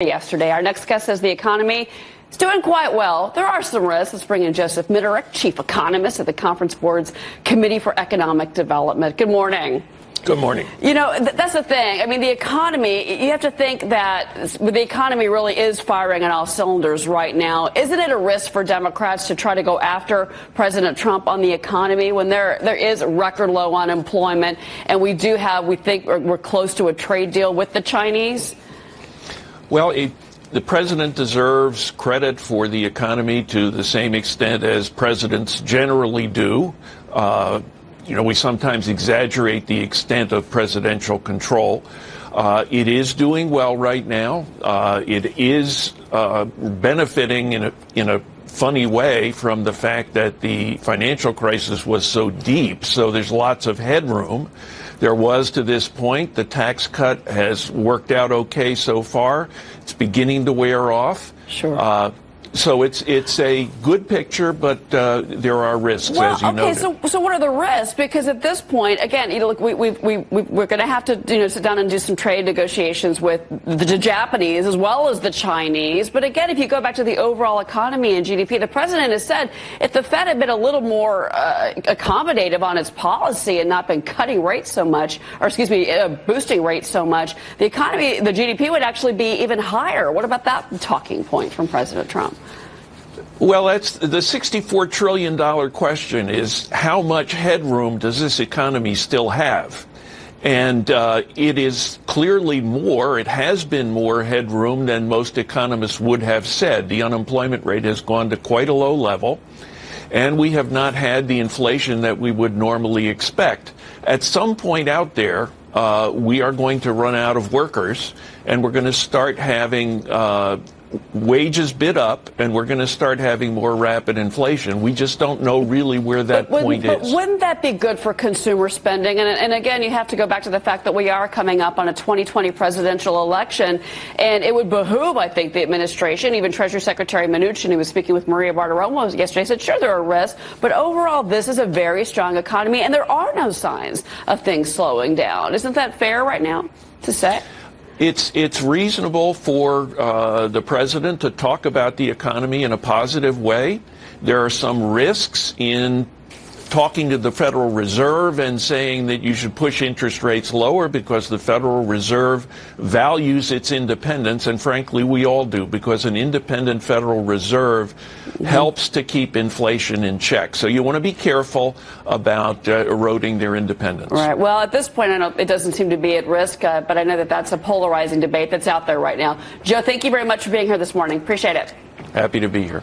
Yesterday. Our next guest says the economy is doing quite well. There are some risks. Let's bring in Joseph Minarik, chief economist at the Conference Board's Committee for Economic Development. Good morning. Good morning. You know, that's the thing. I mean, the economy, you have to think that the economy really is firing on all cylinders right now. Isn't it a risk for Democrats to try to go after President Trump on the economy when there is record low unemployment and we think we're close to a trade deal with the Chinese? Well, the president deserves credit for the economy to the same extent as presidents generally do. We sometimes exaggerate the extent of presidential control. It is doing well right now. It is benefiting in a funny way from the fact that the financial crisis was so deep, so there's lots of headroom. There was to this point. The tax cut has worked out okay so far. It's beginning to wear off. Sure. So it's a good picture, but there are risks, as you noted. So what are the risks? Because at this point, again, look, we're going to have to sit down and do some trade negotiations with the Japanese as well as the Chinese. But again, if you go back to the overall economy and GDP, the president has said if the Fed had been a little more accommodative on its policy and not been cutting rates so much, or boosting rates so much, the economy, the GDP would actually be even higher. What about that talking point from President Trump? Well, that's the $64 trillion question is how much headroom does this economy still have? And it is clearly more, it has been more headroom than most economists would have said. The unemployment rate has gone to quite a low level, and we have not had the inflation that we would normally expect. At some point out there, we are going to run out of workers, and we're going to start having wages bid up, and we're going to start having more rapid inflation. We just don't know really where that point is. But wouldn't that be good for consumer spending? And again, you have to go back to the fact that we are coming up on a 2020 presidential election, and it would behoove, I think, the administration, even Treasury Secretary Mnuchin, who was speaking with Maria Bartiromo yesterday, said, sure, there are risks, but overall, this is a very strong economy, and there are no signs of things slowing down. Isn't that fair right now to say? It's reasonable for the president to talk about the economy in a positive way. There are some risks in talking to the Federal Reserve and saying that you should push interest rates lower because the Federal Reserve values its independence, and frankly, we all do, because an independent Federal Reserve helps to keep inflation in check. So you want to be careful about eroding their independence. Right. Well, at this point, I know it doesn't seem to be at risk, but I know that that's a polarizing debate that's out there right now. Joe, thank you very much for being here this morning. Appreciate it. Happy to be here.